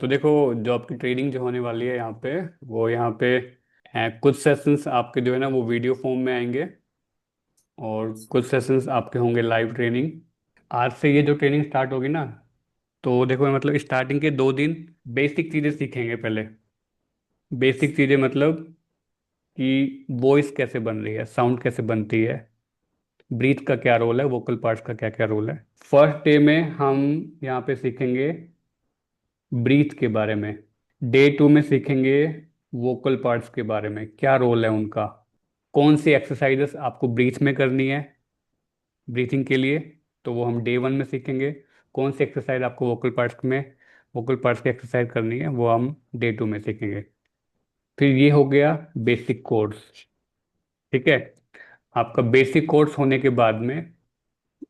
तो देखो, जो आपकी ट्रेनिंग जो होने वाली है यहाँ पे, वो यहाँ पे कुछ सेशंस आपके जो है ना वो वीडियो फॉर्म में आएंगे, और कुछ सेशंस आपके होंगे लाइव ट्रेनिंग। आज से ये जो ट्रेनिंग स्टार्ट होगी ना, तो देखो मतलब स्टार्टिंग के 2 दिन बेसिक चीज़ें सीखेंगे पहले। बेसिक चीज़ें मतलब कि वॉइस कैसे बन रही है, साउंड कैसे बनती है, ब्रीथ का क्या रोल है, वोकल पार्ट्स का क्या क्या रोल है। फर्स्ट डे में हम यहाँ पे सीखेंगे ब्रीथ के बारे में। डे 2 में सीखेंगे वोकल पार्ट्स के बारे में, क्या रोल है उनका, कौन सी एक्सरसाइजेस आपको ब्रीथ में करनी है ब्रीथिंग के लिए, तो वो हम डे 1 में सीखेंगे। कौन सी एक्सरसाइज आपको वोकल पार्ट्स की एक्सरसाइज करनी है, वो हम डे 2 में सीखेंगे। फिर ये हो गया बेसिक कोर्स। ठीक है। आपका बेसिक कोर्स होने के बाद में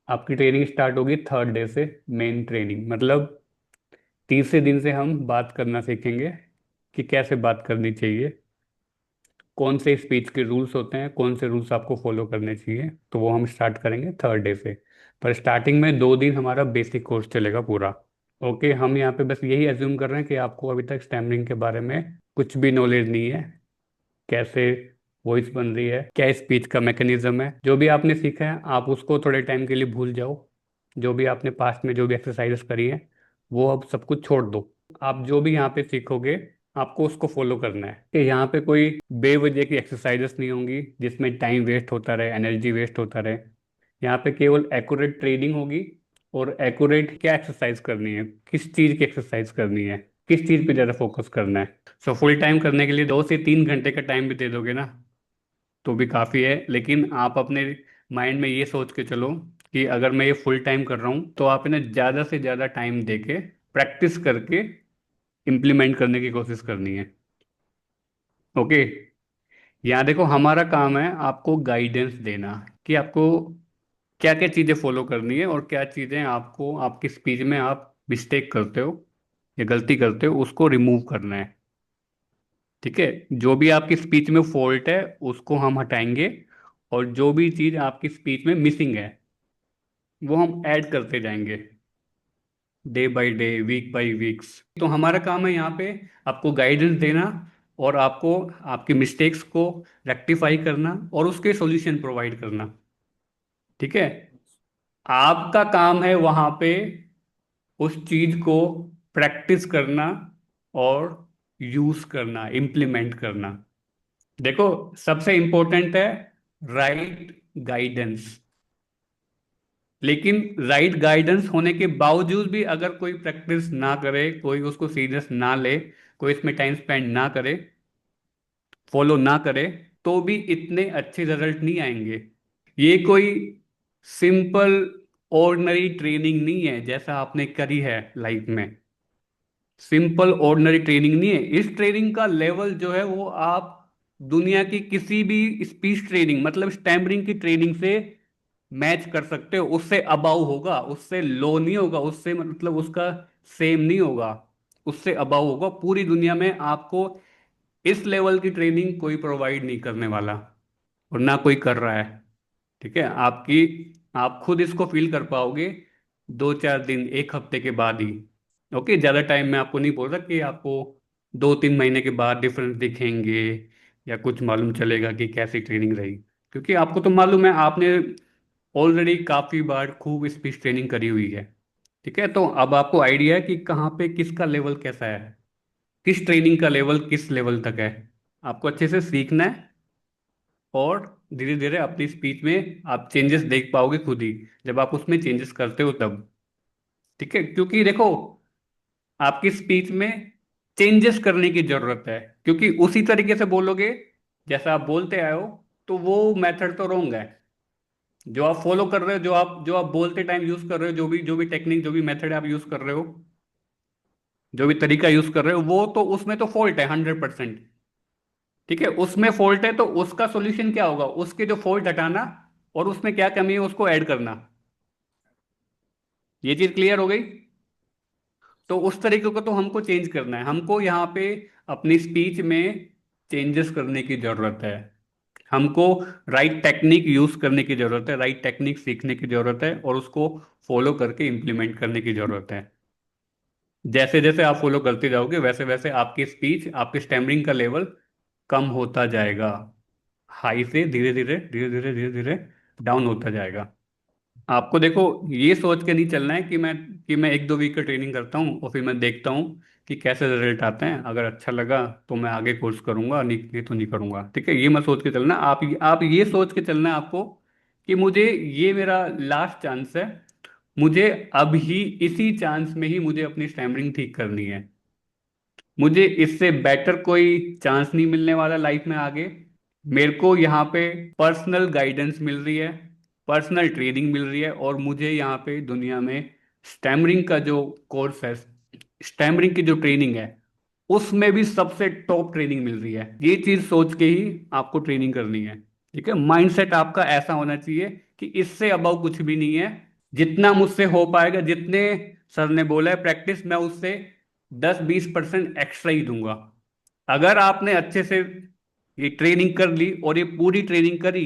आपकी ट्रेनिंग स्टार्ट होगी थर्ड डे से। मेन ट्रेनिंग मतलब तीसरे दिन से हम बात करना सीखेंगे कि कैसे बात करनी चाहिए, कौन से स्पीच के रूल्स होते हैं, कौन से रूल्स आपको फॉलो करने चाहिए, तो वो हम स्टार्ट करेंगे थर्ड डे से। पर स्टार्टिंग में 2 दिन हमारा बेसिक कोर्स चलेगा पूरा। ओके, हम यहाँ पे बस यही एज्यूम कर रहे हैं कि आपको अभी तक स्टैमरिंग के बारे में कुछ भी नॉलेज नहीं है, कैसे वॉइस बन रही है, क्या स्पीच का मैकेनिज्म है। जो भी आपने सीखा है आप उसको थोड़े टाइम के लिए भूल जाओ। जो भी आपने पास्ट में जो भी एक्सरसाइजेस करी है वो अब सब कुछ छोड़ दो। आप जो भी यहाँ पे सीखोगे आपको उसको फॉलो करना है। कि यहाँ पे कोई बेवजह की एक्सरसाइजेस नहीं होंगी जिसमें टाइम वेस्ट होता रहे, एनर्जी वेस्ट होता रहे। यहाँ पे केवल एक्यूरेट ट्रेनिंग होगी, और एक्यूरेट क्या एक्सरसाइज करनी है, किस चीज़ की एक्सरसाइज करनी है, किस चीज़ पे ज़्यादा फोकस करना है। सो फुल टाइम करने के लिए 2 से 3 घंटे का टाइम भी दे दोगे ना तो भी काफ़ी है। लेकिन आप अपने माइंड में ये सोच के चलो कि अगर मैं ये फुल टाइम कर रहा हूँ तो आप इन्हें ज़्यादा से ज़्यादा टाइम दे के प्रैक्टिस करके इम्प्लीमेंट करने की कोशिश करनी है। ओके। यहाँ देखो, हमारा काम है आपको गाइडेंस देना कि आपको क्या क्या चीज़ें फॉलो करनी है, और क्या चीज़ें आपको आपकी स्पीच में आप मिस्टेक करते हो या गलती करते हो उसको रिमूव करना है। ठीक है। जो भी आपकी स्पीच में फॉल्ट है उसको हम हटाएंगे, और जो भी चीज़ आपकी स्पीच में मिसिंग है वो हम ऐड करते जाएंगे day by day, week by weeks. तो हमारा काम है यहाँ पे आपको गाइडेंस देना, और आपको आपकी मिस्टेक्स को रेक्टिफाई करना, और उसके सॉल्यूशन प्रोवाइड करना। ठीक है। आपका काम है वहाँ पे उस चीज को प्रैक्टिस करना और यूज करना, इम्प्लीमेंट करना। देखो, सबसे इंपॉर्टेंट है राइट गाइडेंस। लेकिन राइट गाइडेंस होने के बावजूद भी अगर कोई प्रैक्टिस ना करे, कोई उसको सीरियस ना ले, कोई इसमें टाइम स्पेंड ना करे, फॉलो ना करे, तो भी इतने अच्छे रिजल्ट नहीं आएंगे। ये कोई सिंपल ऑर्डिनरी ट्रेनिंग नहीं है जैसा आपने करी है लाइफ में। सिंपल ऑर्डिनरी ट्रेनिंग नहीं है। इस ट्रेनिंग का लेवल जो है वो आप दुनिया की किसी भी स्पीच ट्रेनिंग मतलब स्टैमरिंग की ट्रेनिंग से मैच कर सकते हो। उससे अबाव होगा, उससे लो नहीं होगा, उससे मतलब उसका सेम नहीं होगा, उससे अबाव होगा। पूरी दुनिया में आपको इस लेवल की ट्रेनिंग कोई प्रोवाइड नहीं करने वाला, और ना कोई कर रहा है। ठीक है। आप खुद इसको फील कर पाओगे 2-4 दिन, एक हफ्ते के बाद ही। ओके, ज़्यादा टाइम में आपको नहीं बोल रहा कि आपको 2-3 महीने के बाद डिफरेंस दिखेंगे या कुछ मालूम चलेगा कि कैसी ट्रेनिंग रही। क्योंकि आपको तो मालूम है, आपने ऑलरेडी काफ़ी बार खूब स्पीच ट्रेनिंग करी हुई है। ठीक है। तो अब आपको आइडिया है कि कहाँ पे किसका लेवल कैसा है, किस ट्रेनिंग का लेवल किस लेवल तक है। आपको अच्छे से सीखना है, और धीरे धीरे अपनी स्पीच में आप चेंजेस देख पाओगे खुद ही, जब आप उसमें चेंजेस करते हो तब। ठीक है। क्योंकि देखो, आपकी स्पीच में चेंजेस करने की जरूरत है, क्योंकि उसी तरीके से बोलोगे जैसा आप बोलते आए हो तो वो मेथड तो रॉन्ग है। जो आप फॉलो कर रहे हो, जो आप बोलते टाइम यूज कर रहे हो, जो भी टेक्निक, जो भी मेथड आप यूज कर रहे हो, जो भी तरीका यूज कर रहे हो, वो तो उसमें तो फॉल्ट है 100%। ठीक है। उसमें फॉल्ट है तो उसका सॉल्यूशन क्या होगा, उसके जो फॉल्ट हटाना, और उसमें क्या कमी है उसको ऐड करना। ये चीज क्लियर हो गई। तो उस तरीके को तो हमको चेंज करना है, हमको यहाँ पे अपनी स्पीच में चेंजेस करने की जरूरत है। हमको राइट टेक्निक यूज करने की जरूरत है, राइट टेक्निक सीखने की जरूरत है, और उसको फॉलो करके इम्प्लीमेंट करने की जरूरत है। जैसे जैसे आप फॉलो करते जाओगे वैसे वैसे आपकी स्पीच, आपके स्टैमरिंग का लेवल कम होता जाएगा। हाई से धीरे धीरे धीरे धीरे धीरे धीरे डाउन होता जाएगा। आपको देखो, ये सोच के नहीं चलना है कि मैं 1-2 वीक का ट्रेनिंग करता हूँ और फिर मैं देखता हूँ कि कैसे रिजल्ट आते हैं, अगर अच्छा लगा तो मैं आगे कोर्स करूंगा, नहीं नहीं तो नहीं करूंगा। ठीक है, ये मत सोच के चलना। आप ये सोच के चलना है आपको कि मुझे, ये मेरा लास्ट चांस है, मुझे अब ही इसी चांस में ही मुझे अपनी स्टैमरिंग ठीक करनी है। मुझे इससे बेटर कोई चांस नहीं मिलने वाला लाइफ में आगे। मेरे को यहाँ पे पर्सनल गाइडेंस मिल रही है, पर्सनल ट्रेनिंग मिल रही है, और मुझे यहाँ पे दुनिया में स्टैमरिंग का जो कोर्स है, स्टैमरिंग की जो ट्रेनिंग है, उसमें भी सबसे टॉप ट्रेनिंग मिल रही है। ये चीज सोच के ही आपको ट्रेनिंग करनी है। ठीक है, माइंडसेट आपका ऐसा होना चाहिए कि इससे अबव कुछ भी नहीं है। जितना मुझसे हो पाएगा, जितने सर ने बोला है प्रैक्टिस, मैं उससे 10-20% एक्स्ट्रा ही दूंगा। अगर आपने अच्छे से ये ट्रेनिंग कर ली और ये पूरी ट्रेनिंग करी,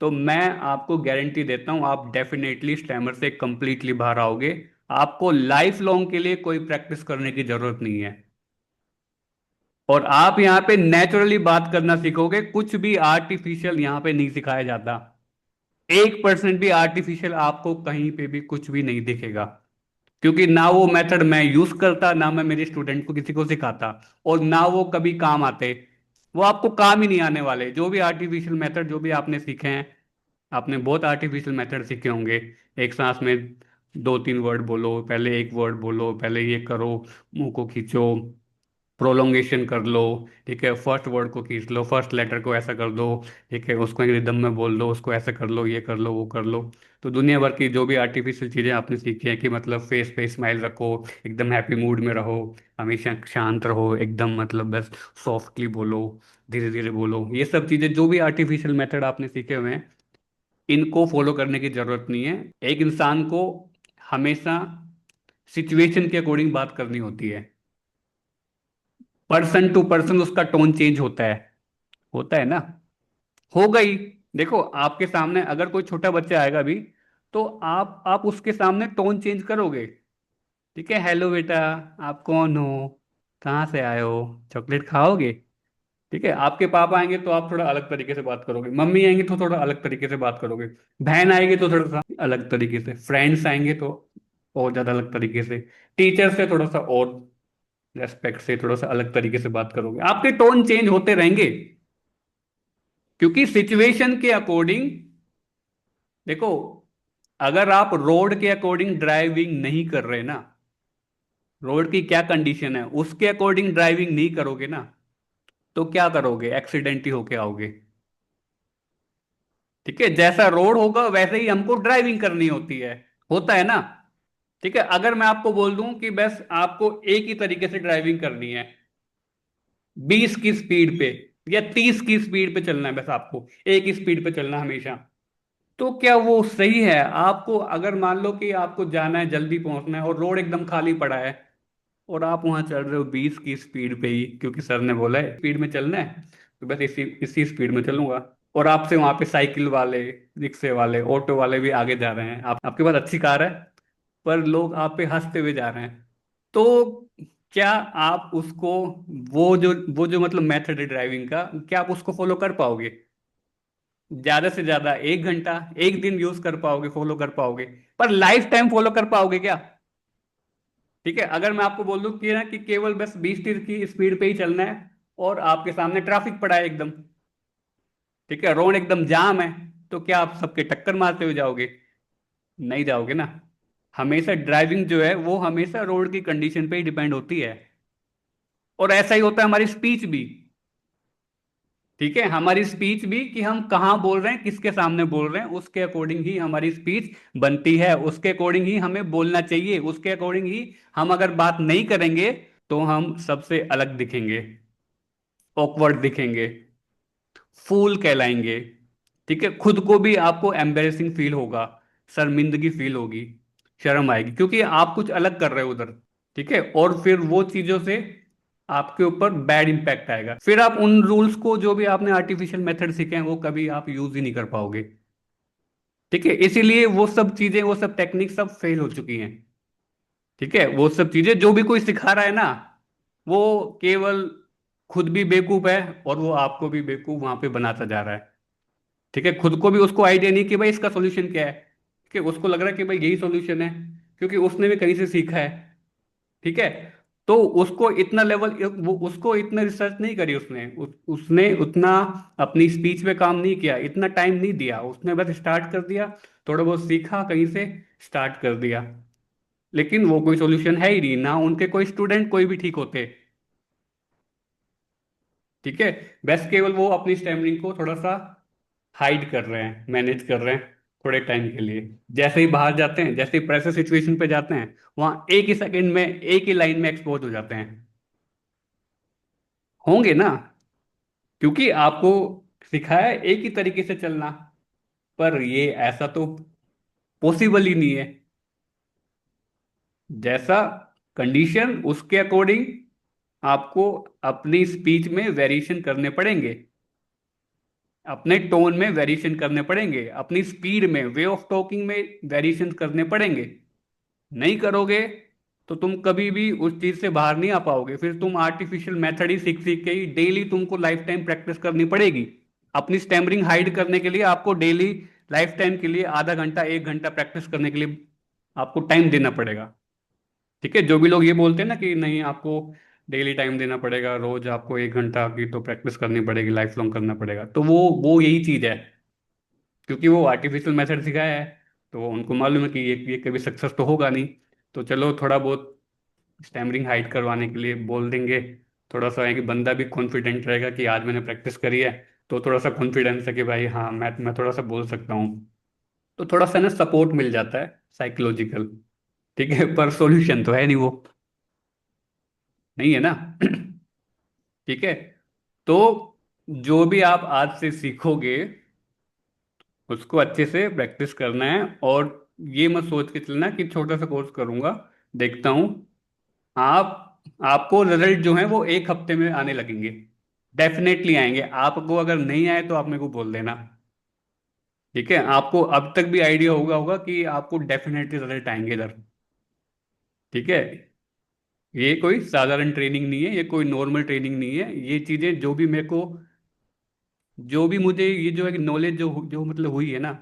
तो मैं आपको गारंटी देता हूं आप डेफिनेटली स्टैमर से कंप्लीटली बाहर आओगे। आपको लाइफ लॉन्ग के लिए कोई प्रैक्टिस करने की जरूरत नहीं है। और आप यहाँ पे नेचुरली बात करना सीखोगे, कुछ भी आर्टिफिशियल यहाँ पे नहीं सिखाया जाता। 1% भी आर्टिफिशियल आपको कहीं पे भी कुछ भी नहीं दिखेगा। क्योंकि ना वो मेथड मैं यूज करता, ना मैं मेरे स्टूडेंट को किसी को सिखाता, और ना वो कभी काम आते। वो आपको काम ही नहीं आने वाले। जो भी आर्टिफिशियल मेथड जो भी आपने सीखे हैं, आपने बहुत आर्टिफिशियल मेथड सीखे होंगे। एक सांस में 2-3 वर्ड बोलो, पहले एक वर्ड बोलो, पहले ये करो, मुंह को खींचो, प्रोलोंगेशन कर लो। ठीक है, फर्स्ट वर्ड को खींच लो, फर्स्ट लेटर को ऐसा कर दो। ठीक है, उसको एक रिदम में बोल लो, उसको ऐसा कर लो, ये कर लो, वो कर लो। तो दुनिया भर की जो भी आर्टिफिशियल चीज़ें आपने सीखी हैं कि मतलब फेस पे स्माइल रखो, एकदम हैप्पी मूड में रहो, हमेशा शांत रहो, एकदम मतलब बस सॉफ्टली बोलो, धीरे धीरे बोलो, ये सब चीज़ें जो भी आर्टिफिशियल मेथड आपने सीखे हुए हैं, इनको फॉलो करने की जरूरत नहीं है। एक इंसान को हमेशा सिचुएशन के अकॉर्डिंग बात करनी होती है। पर्सन टू पर्सन उसका टोन चेंज होता है ना। हो गई। देखो, आपके सामने अगर कोई छोटा बच्चा आएगा अभी, तो आप उसके सामने टोन चेंज करोगे। ठीक है, हेलो बेटा, आप कौन हो, कहाँ से आए हो, चॉकलेट खाओगे। ठीक है, आपके पापा आएंगे तो आप थोड़ा अलग तरीके से बात करोगे, मम्मी आएंगे तो थोड़ा अलग तरीके से बात करोगे, बहन आएगी तो थोड़ा सा अलग तरीके से, फ्रेंड्स आएंगे तो और ज्यादा अलग तरीके से, टीचर से थोड़ा सा और रेस्पेक्ट से थोड़ा सा अलग तरीके से बात करोगे। आपके टोन चेंज होते रहेंगे, क्योंकि सिचुएशन के अकॉर्डिंग। देखो, अगर आप रोड के अकॉर्डिंग ड्राइविंग नहीं कर रहे ना, रोड की क्या कंडीशन है उसके अकॉर्डिंग ड्राइविंग नहीं करोगे ना, तो क्या करोगे, एक्सीडेंट ही होके आओगे। ठीक है, जैसा रोड होगा वैसे ही हमको ड्राइविंग करनी होती है, होता है ना। ठीक है, अगर मैं आपको बोल दूं कि बस आपको एक ही तरीके से ड्राइविंग करनी है, 20 की स्पीड पे या 30 की स्पीड पे चलना है, बस आपको एक ही स्पीड पे चलना हमेशा, तो क्या वो सही है? आपको अगर मान लो कि आपको जाना है, जल्दी पहुंचना है और रोड एकदम खाली पड़ा है, और आप वहां चल रहे हो 20 की स्पीड पे ही, क्योंकि सर ने बोला है स्पीड में चलना है, तो बस इसी इसी स्पीड में चलूंगा, और आपसे वहां पे साइकिल वाले, रिक्शे वाले, ऑटो वाले भी आगे जा रहे हैं, आपके पास अच्छी कार है, पर लोग आप पे हंसते हुए जा रहे हैं, तो क्या आप उसको, वो जो मतलब मेथड है ड्राइविंग का, क्या आप उसको फॉलो कर पाओगे? ज्यादा से ज्यादा 1 घंटा, एक दिन यूज कर पाओगे, फॉलो कर पाओगे, पर लाइफ टाइम फॉलो कर पाओगे क्या? ठीक है, अगर मैं आपको बोल दूं कि ना कि केवल बस 20-30 की स्पीड पे ही चलना है, और आपके सामने ट्रैफिक पड़ा है एकदम, ठीक है, रोड एकदम जाम है, तो क्या आप सबके टक्कर मारते हुए जाओगे? नहीं जाओगे ना। हमेशा ड्राइविंग जो है वो हमेशा रोड की कंडीशन पे ही डिपेंड होती है। और ऐसा ही होता है हमारी स्पीच भी। ठीक है, हमारी स्पीच भी कि हम कहाँ बोल रहे हैं, किसके सामने बोल रहे हैं, उसके अकॉर्डिंग ही हमारी स्पीच बनती है, उसके अकॉर्डिंग ही हमें बोलना चाहिए, उसके अकॉर्डिंग ही हम अगर बात नहीं करेंगे तो हम सबसे अलग दिखेंगे, ऑकवर्ड दिखेंगे, फूल कहलाएंगे। ठीक है, खुद को भी आपको एम्बेरसिंग फील होगा, शर्मिंदगी फील होगी, शर्म आएगी, क्योंकि आप कुछ अलग कर रहे हो उधर। ठीक है, और फिर वो चीजों से आपके ऊपर बैड इंपैक्ट आएगा, फिर आप उन रूल्स को जो भी आपने आर्टिफिशियल मेथड सीखे हैं वो कभी आप यूज ही नहीं कर पाओगे। ठीक है, इसीलिए वो सब चीजें, वो सब टेक्निक सब फेल हो चुकी हैं। ठीक है, वो सब चीजें जो भी कोई सिखा रहा है ना, वो केवल खुद भी बेवकूफ है और वो आपको भी बेवकूफ वहां पे बनाता जा रहा है। ठीक है, खुद को भी उसको आइडिया नहीं कि भाई इसका सोल्यूशन क्या है। ठीक है, उसको लग रहा है कि भाई यही सोल्यूशन है, क्योंकि उसने भी कहीं से सीखा है। ठीक है, तो उसको इतना लेवल, वो उसको इतना रिसर्च नहीं करी उसने, उसने उतना अपनी स्पीच पे काम नहीं किया, इतना टाइम नहीं दिया, उसने बस स्टार्ट कर दिया, थोड़ा बहुत सीखा कहीं से, स्टार्ट कर दिया। लेकिन वो कोई सोल्यूशन है ही नहीं, ना उनके कोई स्टूडेंट कोई भी ठीक होते। ठीक है, बस केवल वो अपनी स्टैमरिंग को थोड़ा सा हाइड कर रहे हैं, मैनेज कर रहे हैं थोड़े टाइम के लिए। जैसे ही बाहर जाते हैं, जैसे ही प्रेशर सिचुएशन पे जाते हैं, वहां एक ही सेकंड में एक ही लाइन में एक्सपोज हो जाते हैं। होंगे ना, क्योंकि आपको सिखाया है एक ही तरीके से चलना, पर ये ऐसा तो पॉसिबल ही नहीं है। जैसा कंडीशन उसके अकॉर्डिंग आपको अपनी स्पीच में वेरिएशन करने पड़ेंगे, अपने टोन में वेरिएशन करने पड़ेंगे, अपनी स्पीड में, वे ऑफ टॉकिंग में वेरिएशन करने पड़ेंगे। नहीं करोगे तो तुम कभी भी उस चीज से बाहर नहीं आ पाओगे, फिर तुम आर्टिफिशियल मेथड ही सीख सीख के ही डेली तुमको लाइफ टाइम प्रैक्टिस करनी पड़ेगी। अपनी स्टैमरिंग हाइड करने के लिए आपको डेली लाइफ टाइम के लिए आधा घंटा 1 घंटा प्रैक्टिस करने के लिए आपको टाइम देना पड़ेगा। ठीक है, जो भी लोग ये बोलते हैं ना कि नहीं आपको डेली टाइम देना पड़ेगा, रोज आपको 1 घंटा की तो प्रैक्टिस करनी पड़ेगी, लाइफ लॉन्ग करना पड़ेगा, तो वो यही चीज है, क्योंकि वो आर्टिफिशियल मेथड सिखाया है। तो उनको मालूम है कि ये कभी सक्सेस तो होगा नहीं। तो चलो थोड़ा बहुत स्टैमरिंग हाइड करवाने के लिए बोल देंगे। थोड़ा सा है कि बंदा भी कॉन्फिडेंट रहेगा कि आज मैंने प्रैक्टिस करी है, तो थोड़ा सा कॉन्फिडेंस है कि भाई हाँ मैं थोड़ा सा बोल सकता हूँ। तो थोड़ा सा ना सपोर्ट मिल जाता है साइकोलॉजिकल। ठीक है, पर सॉल्यूशन तो है नहीं वो, नहीं है ना। ठीक है, तो जो भी आप आज से सीखोगे उसको अच्छे से प्रैक्टिस करना है, और ये मत सोच के चलना कि छोटा सा कोर्स करूंगा, देखता हूँ। आप आपको रिजल्ट जो है वो 1 हफ्ते में आने लगेंगे, डेफिनेटली आएंगे। आपको अगर नहीं आए तो आप मेरे को बोल देना। ठीक है, आपको अब तक भी आइडिया होगा होगा कि आपको डेफिनेटली रिजल्ट आएंगे इधर। ठीक है, ये कोई साधारण ट्रेनिंग नहीं है, ये कोई नॉर्मल ट्रेनिंग नहीं है, ये चीजें जो भी मेरे को, जो भी मुझे ये जो है नॉलेज जो मतलब हुई है ना,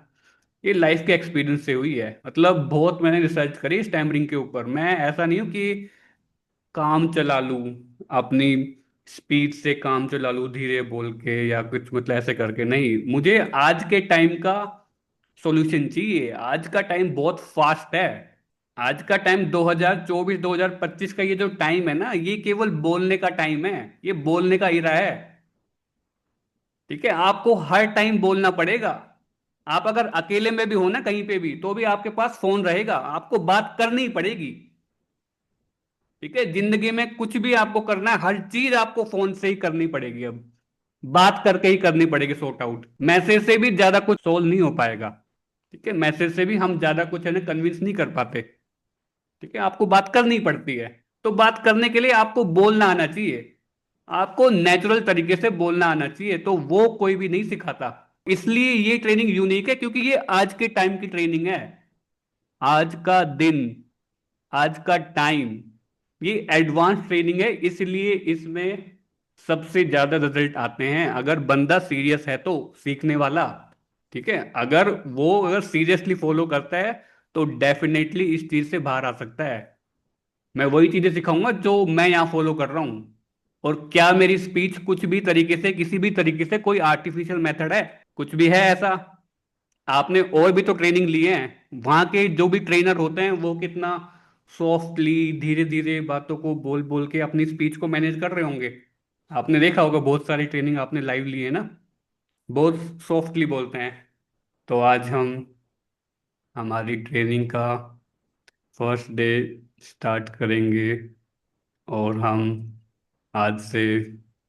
ये लाइफ के एक्सपीरियंस से हुई है। मतलब बहुत मैंने रिसर्च करी स्टैमरिंग के ऊपर, मैं ऐसा नहीं हूँ कि काम चला लूं अपनी स्पीच से, काम चला लूं धीरे बोल के या कुछ मतलब ऐसे करके, नहीं, मुझे आज के टाइम का सॉल्यूशन चाहिए। आज का टाइम बहुत फास्ट है। आज का टाइम 2024 2025 का ये जो टाइम है ना, ये केवल बोलने का टाइम है, ये बोलने का इरा है। ठीक है, आपको हर टाइम बोलना पड़ेगा। आप अगर अकेले में भी हो ना कहीं पे भी, तो भी आपके पास फोन रहेगा, आपको बात करनी पड़ेगी। ठीक है, जिंदगी में कुछ भी आपको करना है, हर चीज आपको फोन से ही करनी पड़ेगी अब, बात करके ही करनी पड़ेगी सॉर्ट आउट। मैसेज से भी ज्यादा कुछ सोल्व नहीं हो पाएगा। ठीक है, मैसेज से भी हम ज्यादा कुछ है ना कन्विंस नहीं कर पाते। ठीक है, आपको बात करनी पड़ती है। तो बात करने के लिए आपको बोलना आना चाहिए, आपको नेचुरल तरीके से बोलना आना चाहिए, तो वो कोई भी नहीं सिखाता। इसलिए ये ट्रेनिंग यूनिक है, क्योंकि ये आज के टाइम की ट्रेनिंग है। आज का दिन, आज का टाइम, ये एडवांस ट्रेनिंग है, इसलिए इसमें सबसे ज्यादा रिजल्ट आते हैं अगर बंदा सीरियस है तो, सीखने वाला। ठीक है, अगर सीरियसली फॉलो करता है तो डेफिनेटली इस चीज से बाहर आ सकता है। मैं वही चीजें सिखाऊंगा जो मैं यहाँ फॉलो कर रहा हूँ। और क्या मेरी स्पीच कुछ भी तरीके से, किसी भी तरीके से कोई आर्टिफिशियल मेथड है? कुछ भी है ऐसा? आपने और भी तो ट्रेनिंग लिए हैं, वहां के जो भी ट्रेनर होते हैं वो कितना सॉफ्टली धीरे धीरे बातों को बोल बोल के अपनी स्पीच को मैनेज कर रहे होंगे। आपने देखा होगा, बहुत सारी ट्रेनिंग आपने लाइव ली है ना, बहुत सॉफ्टली बोलते हैं। तो आज हम हमारी ट्रेनिंग का फर्स्ट डे स्टार्ट करेंगे, और हम आज से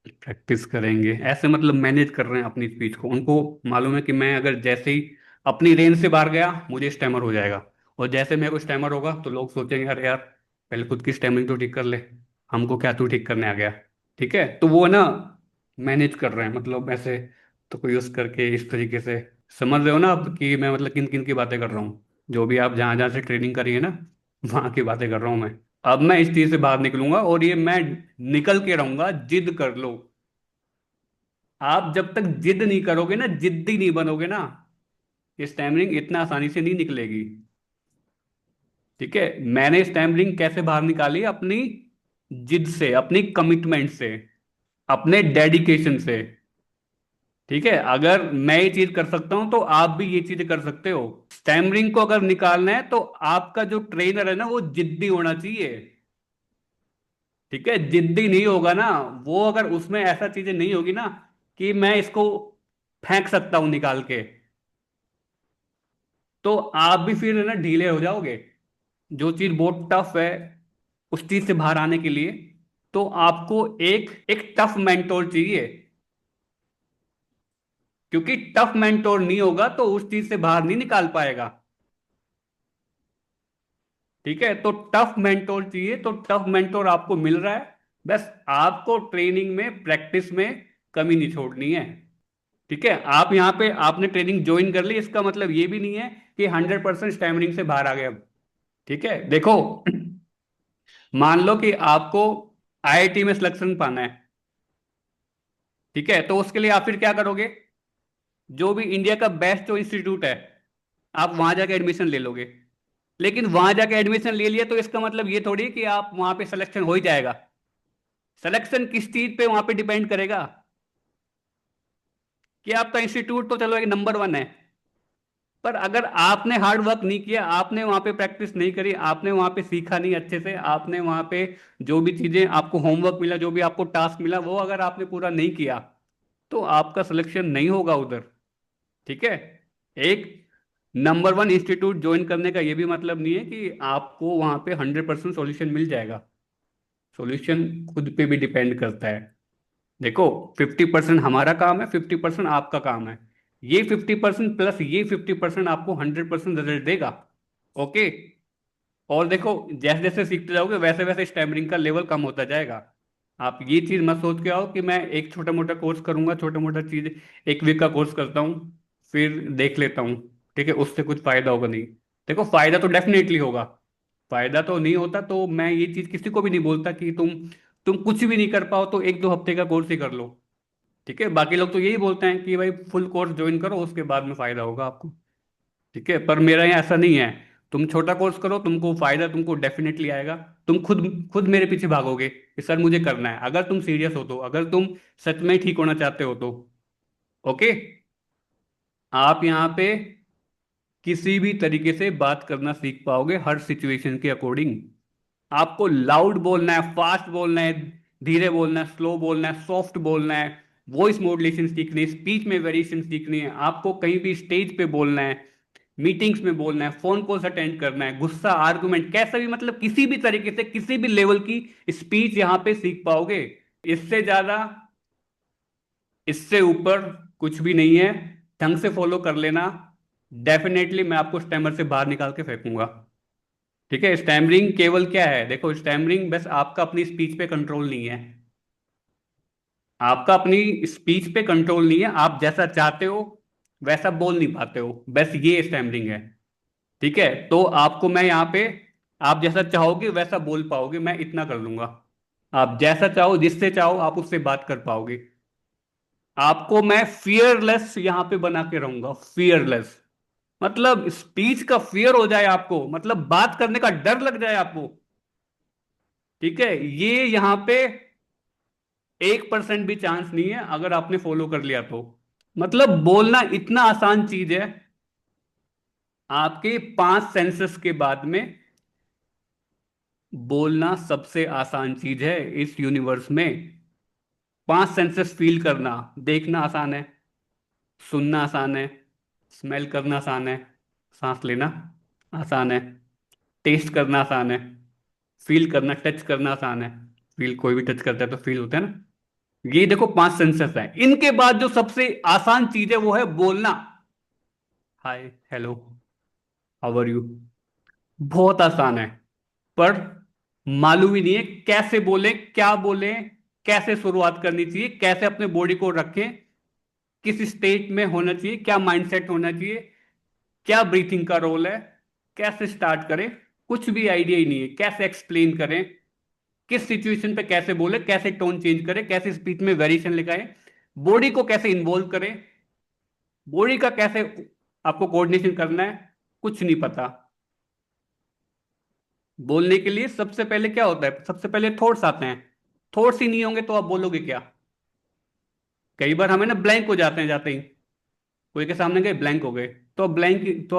प्रैक्टिस करेंगे, ऐसे मतलब मैनेज कर रहे हैं अपनी स्पीच को। उनको मालूम है कि मैं अगर जैसे ही अपनी रेंज से बाहर गया मुझे स्टैमर हो जाएगा, और जैसे मेरे को स्टैमर होगा तो लोग सोचेंगे अरे यार पहले खुद की स्टैमरिंग तो ठीक कर ले, हमको क्या तू ठीक करने आ गया। ठीक है, तो वो ना मैनेज कर रहे हैं, मतलब ऐसे तो यूज करके इस तरीके से। समझ रहे हो ना आप कि मैं मतलब किन किन की बातें कर रहा हूँ, जो भी आप जहाँ जहाँ से ट्रेनिंग करी है ना, वहां की बातें कर रहा हूं मैं। अब मैं इस चीज से बाहर निकलूंगा और ये मैं निकल के रहूंगा, जिद कर लो। आप जब तक जिद नहीं करोगे ना, जिद्दी नहीं बनोगे ना, ये स्टैमरिंग इतना आसानी से नहीं निकलेगी। ठीक है, मैंने स्टैमरिंग कैसे बाहर निकाली? अपनी जिद से, अपनी कमिटमेंट से, अपने डेडिकेशन से। ठीक है, अगर मैं ये चीज कर सकता हूं तो आप भी ये चीज कर सकते हो। स्टैमरिंग को अगर निकालना है तो आपका जो ट्रेनर है ना वो जिद्दी होना चाहिए। ठीक है, जिद्दी नहीं होगा ना, वो अगर उसमें ऐसा चीजें नहीं होगी ना कि मैं इसको फेंक सकता हूं निकाल के, तो आप भी फिर है ना ढीले हो जाओगे। जो चीज बहुत टफ है उस चीज से बाहर आने के लिए, तो आपको एक एक टफ मेंटोर चाहिए। क्योंकि टफ मेंटोर नहीं होगा तो उस चीज से बाहर नहीं निकाल पाएगा। ठीक है, तो टफ मेंटोर चाहिए, तो टफ मेंटोर आपको मिल रहा है। बस आपको ट्रेनिंग में, प्रैक्टिस में कमी नहीं छोड़नी है। ठीक है, आप यहाँ पे आपने ट्रेनिंग ज्वाइन कर ली, इसका मतलब ये भी नहीं है कि 100% स्टैमरिंग से बाहर आ गए अब। ठीक है, देखो, मान लो कि आपको आईआईटी में सिलेक्शन पाना है। ठीक है, तो उसके लिए आप फिर क्या करोगे? जो भी इंडिया का बेस्ट जो इंस्टीट्यूट है, आप वहां जाके एडमिशन ले लोगे। लेकिन वहां जाके एडमिशन ले लिया तो इसका मतलब ये थोड़ी कि आप वहां पे सिलेक्शन हो ही जाएगा। सिलेक्शन किस चीज पे वहां पे डिपेंड करेगा? कि आपका इंस्टीट्यूट तो चलो एक नंबर वन है, पर अगर आपने हार्ड वर्क नहीं किया, आपने वहां पे प्रैक्टिस नहीं करी, आपने वहां पे सीखा नहीं अच्छे से, आपने वहां पे जो भी चीजें आपको होमवर्क मिला, जो भी आपको टास्क मिला, वो अगर आपने पूरा नहीं किया, तो आपका सिलेक्शन नहीं होगा उधर। ठीक है, एक नंबर वन इंस्टीट्यूट ज्वाइन करने का ये भी मतलब नहीं है कि आपको वहां पे 100% सॉल्यूशन मिल जाएगा। सॉल्यूशन खुद पे भी डिपेंड करता है। देखो, 50% हमारा काम है, 50% आपका काम है। ये 50% प्लस ये 50% आपको 100% रिजल्ट देगा। ओके। और देखो, जैसे जैसे सीखते जाओगे वैसे वैसे स्टैमरिंग का लेवल कम होता जाएगा। आप ये चीज मत सोच के आओ कि मैं एक छोटा मोटा कोर्स करूंगा, छोटा मोटा चीज, एक वीक का कोर्स करता हूँ, फिर देख लेता हूँ। ठीक है, उससे कुछ फायदा होगा नहीं। देखो, फायदा तो डेफिनेटली होगा। फायदा तो नहीं होता तो मैं ये चीज किसी को भी नहीं बोलता कि तुम कुछ भी नहीं कर पाओ तो एक दो हफ्ते का कोर्स ही कर लो। ठीक है, बाकी लोग तो यही बोलते हैं कि भाई फुल कोर्स ज्वाइन करो, उसके बाद में फायदा होगा आपको। ठीक है, पर मेरा यहाँ ऐसा नहीं है। तुम छोटा कोर्स करो, तुमको फायदा तुमको डेफिनेटली आएगा। तुम खुद खुद मेरे पीछे भागोगे कि सर मुझे करना है, अगर तुम सीरियस हो तो, अगर तुम सच में ठीक होना चाहते हो तो। ओके। आप यहाँ पे किसी भी तरीके से बात करना सीख पाओगे हर सिचुएशन के अकॉर्डिंग। आपको लाउड बोलना है, फास्ट बोलना है, धीरे बोलना है, स्लो बोलना है, सॉफ्ट बोलना है, वॉइस मॉड्यूलेशन सीखनी है, स्पीच में वेरिएशन सीखनी है, आपको कहीं भी स्टेज पे बोलना है, मीटिंग्स में बोलना है, फोन कॉल्स अटेंड करना है, गुस्सा, आर्गुमेंट, कैसा भी, मतलब किसी भी तरीके से किसी भी लेवल की स्पीच यहां पे सीख पाओगे। इससे ज्यादा, इससे ऊपर कुछ भी नहीं है। ढंग से फॉलो कर लेना, डेफिनेटली मैं आपको स्टैमर से बाहर निकाल के फेंकूंगा। ठीक है, स्टैमरिंग केवल क्या है? देखो, स्टैमरिंग बस आपका अपनी स्पीच पे कंट्रोल नहीं है। आपका अपनी स्पीच पे कंट्रोल नहीं है, आप जैसा चाहते हो वैसा बोल नहीं पाते हो, बस ये स्टैमरिंग है। ठीक है, तो आपको मैं यहाँ पे, आप जैसा चाहोगे वैसा बोल पाओगे, मैं इतना कर दूंगा। आप जैसा चाहो, जिससे चाहो आप उससे बात कर पाओगे। आपको मैं फियरलेस यहाँ पे बना के रहूंगा, फियरलेस। मतलब स्पीच का फियर हो जाए आपको, मतलब बात करने का डर लग जाए आपको। ठीक है, ये यहाँ पे 1% भी चांस नहीं है अगर आपने फॉलो कर लिया तो। मतलब बोलना इतना आसान चीज है। आपके 5 सेंसेस के बाद में बोलना सबसे आसान चीज है इस यूनिवर्स में। 5 सेंसेस फील करना, देखना आसान है, सुनना आसान है, स्मेल करना आसान है, सांस लेना आसान है, टेस्ट करना आसान है, फील करना, टच करना आसान है। फील, कोई भी टच करता है तो फील होता है ना। ये देखो 5 सेंसेस हैं, इनके बाद जो सबसे आसान चीज है वो है बोलना। हाय, हेलो, हाउ आर यू। बहुत आसान है, पर मालूम ही नहीं है कैसे बोले, क्या बोले, कैसे शुरुआत करनी चाहिए, कैसे अपने बॉडी को रखें, किस स्टेट में होना चाहिए, क्या माइंडसेट होना चाहिए, क्या ब्रीथिंग का रोल है, कैसे स्टार्ट करें, कुछ भी आइडिया ही नहीं है, कैसे एक्सप्लेन करें, किस सिचुएशन पे कैसे बोले, कैसे टोन चेंज करें, कैसे स्पीच में वेरिएशन लिखाएं, बॉडी को कैसे इन्वॉल्व करें, बॉडी का कैसे आपको कोऑर्डिनेशन करना है, कुछ नहीं पता। बोलने के लिए सबसे पहले क्या होता है, सबसे पहले थॉट्स आते हैं। थॉट्स ही नहीं होंगे तो आप बोलोगे क्या? कई बार हमें ना ब्लैंक हो जाते हैं जाते ही, कोई के सामने गए ब्लैंक हो गए। तो अब ब्लैंक तो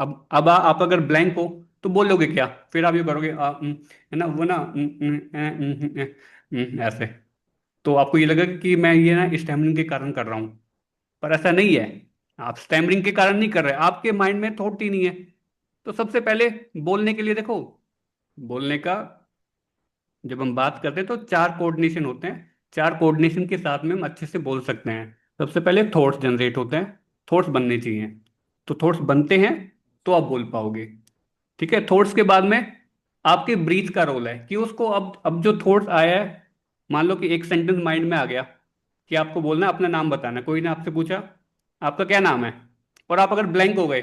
अब आप अगर ब्लैंक हो तो बोलोगे क्या? फिर आप ये करोगे है ना, वो ना ऐसे। तो आपको ये लगेगा कि मैं ये ना स्टैमरिंग के कारण कर रहा हूं, पर ऐसा नहीं है। आप स्टैमरिंग के कारण नहीं कर रहे, आपके माइंड में थॉट ही नहीं है। तो सबसे पहले बोलने के लिए देखो, बोलने का जब हम बात करते हैं तो चार कोऑर्डिनेशन होते हैं। चार कोऑर्डिनेशन के साथ में हम अच्छे से बोल सकते हैं। सबसे पहले थॉट्स जनरेट होते हैं, थॉट्स बनने चाहिए। तो थॉट्स बनते हैं तो आप बोल पाओगे। ठीक है, थॉट्स के बाद में आपके ब्रीथ का रोल है कि उसको अब जो थॉट्स आया है, मान लो कि एक सेंटेंस माइंड में आ गया कि आपको बोलना है, अपना नाम बताना है, कोई ने आपसे पूछा आपका क्या नाम है, और आप अगर ब्लैंक हो गए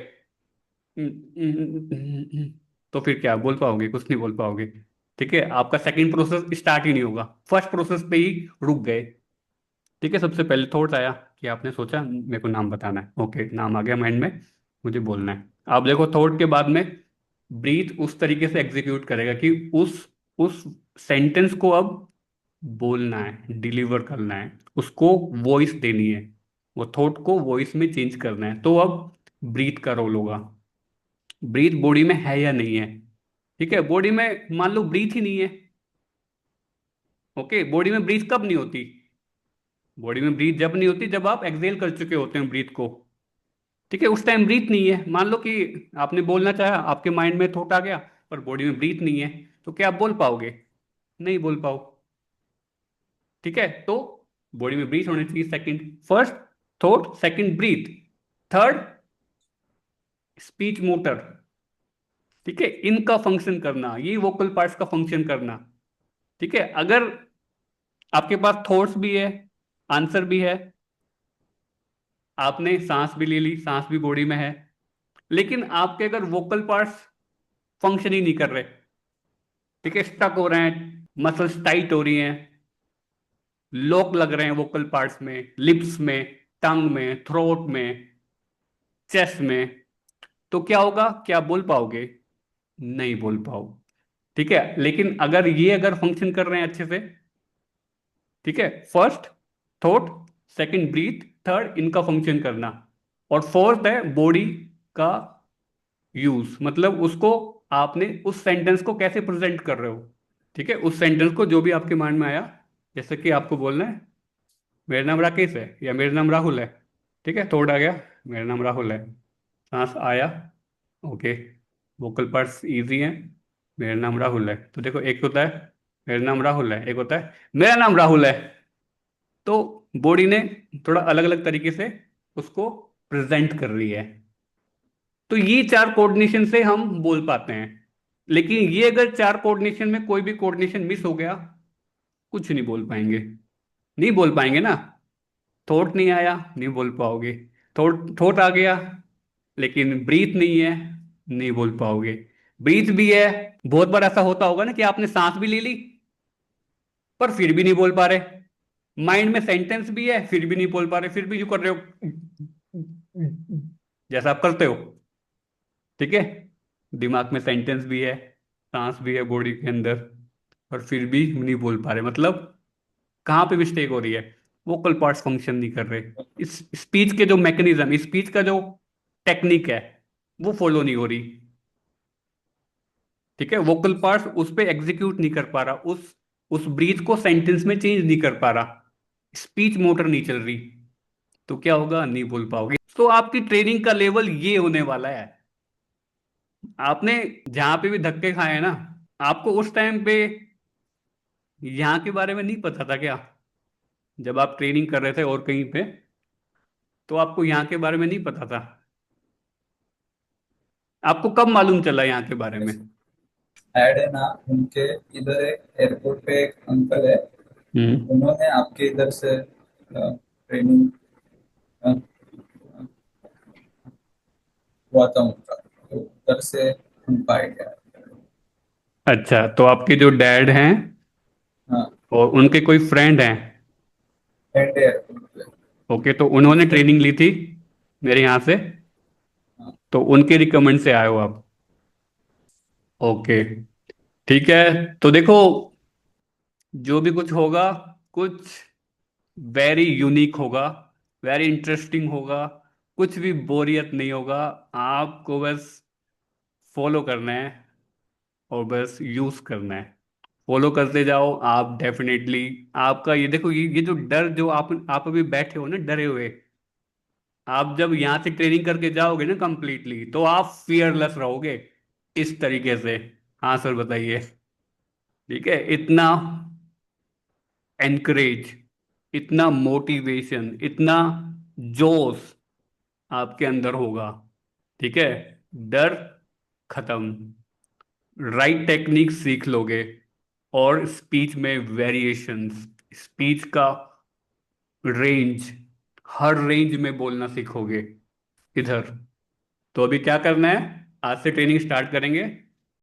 तो फिर क्या बोल पाओगे? कुछ नहीं बोल पाओगे। ठीक है, आपका सेकंड प्रोसेस स्टार्ट ही नहीं होगा, फर्स्ट प्रोसेस पे ही रुक गए। ठीक है, सबसे पहले थॉट आया कि आपने सोचा मेरे को नाम बताना है, ओके नाम आ गया माइंड में, मुझे बोलना है। आप देखो थॉट के बाद में ब्रीथ उस तरीके से एग्जीक्यूट करेगा कि उस सेंटेंस को अब बोलना है, डिलीवर करना है, उसको वॉइस देनी है, वो थॉट को वॉइस में चेंज करना है। तो अब ब्रीथ का रोल होगा। ब्रीथ बॉडी में है या नहीं है? ठीक है, बॉडी में मान लो ब्रीथ ही नहीं है, ओके, बॉडी में ब्रीथ कब नहीं होती? बॉडी में ब्रीथ जब नहीं होती जब आप एक्सहेल कर चुके होते हैं ब्रीथ को। ठीक है, उस टाइम ब्रीथ नहीं है। मान लो कि आपने बोलना चाहा, आपके माइंड में थॉट आ गया, पर बॉडी में ब्रीथ नहीं है, तो क्या आप बोल पाओगे? नहीं बोल पाओ। ठीक है, तो बॉडी में ब्रीथ होनी चाहिए। Second first thought, second breath, third speech motor. ठीक है, इनका फंक्शन करना, ये वोकल पार्ट्स का फंक्शन करना। ठीक है, अगर आपके पास थॉट्स भी है, आंसर भी है, आपने सांस भी ले ली, सांस भी बॉडी में है, लेकिन आपके अगर वोकल पार्ट्स फंक्शन ही नहीं कर रहे, ठीक है, स्टक हो रहे हैं, मसल्स टाइट हो रही हैं, लॉक लग रहे हैं वोकल पार्ट्स में, लिप्स में, टंग में, थ्रोट में, चेस्ट में, तो क्या होगा? क्या आप बोल पाओगे? नहीं बोल पाओ। ठीक है, लेकिन अगर ये अगर फंक्शन कर रहे हैं अच्छे से, ठीक है, first thought, second breath, third इनका फंक्शन करना, और फोर्थ है बॉडी का यूज, मतलब उसको आपने उस सेंटेंस को कैसे प्रेजेंट कर रहे हो। ठीक है, उस सेंटेंस को जो भी आपके माइंड में आया, जैसे कि आपको बोलना है मेरा नाम राकेश है या मेरा नाम राहुल है। ठीक है, थोड़ा आ गया मेरा नाम राहुल है, सांस आया, ओके, वोकल पार्ट्स इजी हैं, मेरा नाम राहुल है। तो देखो, एक होता है मेरा नाम राहुल है, एक होता है मेरा नाम राहुल है। तो बॉडी ने थोड़ा अलग अलग तरीके से उसको प्रेजेंट कर रही है। तो ये चार कोऑर्डिनेशन से हम बोल पाते हैं। लेकिन ये अगर चार कोऑर्डिनेशन में कोई भी कोऑर्डिनेशन मिस हो गया, कुछ नहीं बोल पाएंगे। नहीं बोल पाएंगे ना, थॉट नहीं आया, नहीं बोल पाओगे। थॉट थॉट आ गया लेकिन ब्रीथ नहीं है, नहीं बोल पाओगे। ब्रीथ भी है, बहुत बार ऐसा होता होगा ना कि आपने सांस भी ले ली पर फिर भी नहीं बोल पा रहे, माइंड में सेंटेंस भी है फिर भी नहीं बोल पा रहे, फिर भी जो कर रहे हो जैसा आप करते हो। ठीक है, दिमाग में सेंटेंस भी है, सांस भी है बॉडी के अंदर, और फिर भी नहीं बोल पा रहे, मतलब कहाँ पे मिस्टेक हो रही है? वोकल पार्ट्स फंक्शन नहीं कर रहे, इस स्पीच के जो मैकेनिज्म, स्पीच का जो टेक्निक है वो फॉलो नहीं हो रही। ठीक है, वोकल पार्ट्स उस पे एग्जीक्यूट नहीं कर पा रहा, उस ब्रीथ को सेंटेंस में चेंज नहीं कर पा रहा, स्पीच मोटर नहीं चल रही। तो क्या होगा? नहीं बोल पाओगे। तो आपकी ट्रेनिंग का लेवल ये होने वाला है। आपने जहां पे भी धक्के खाए हैं ना, आपको उस टाइम पे यहाँ के बारे में नहीं पता था क्या? जब आप ट्रेनिंग कर रहे थे और कहीं पे, तो आपको यहाँ के बारे में नहीं पता था? आपको कब मालूम चला यहाँ के बारे में? ऐड है ना उनके इधर एक एयरपोर्ट पे एक अंकल है। हम्म। उन्होंने आपके इधर से ट्रेनिंग हुआ था उनका, तो उधर से उनका आइडिया है। अच्छा, तो आपके जो डैड हैं हाँ, और उनके कोई फ्रेंड हैं? एंड एयरपोर्ट पे। ओके, तो उन्होंने ट्रेनिंग ली थी मेरे यहाँ से, हाँ। तो उनके रिकमेंड से आए हो आप? ओके, ठीक है। तो देखो, जो भी कुछ होगा, कुछ वेरी यूनिक होगा, वेरी इंटरेस्टिंग होगा, कुछ भी बोरियत नहीं होगा। आपको बस फॉलो करना है और बस यूज करना है। फॉलो करते जाओ आप, डेफिनेटली आपका ये देखो, ये जो डर, जो आप अभी बैठे हो ना डरे हुए, आप जब यहां से ट्रेनिंग करके जाओगे ना कंप्लीटली, तो आप फियरलेस रहोगे इस तरीके से। हाँ सर, बताइए। ठीक है, इतना एनकरेज, इतना मोटिवेशन, इतना जोश आपके अंदर होगा। ठीक है, डर खत्म, राइट टेक्निक सीख लोगे, और स्पीच में वेरिएशंस, स्पीच का रेंज, हर रेंज में बोलना सीखोगे इधर। तो अभी क्या करना है, आज से ट्रेनिंग स्टार्ट करेंगे।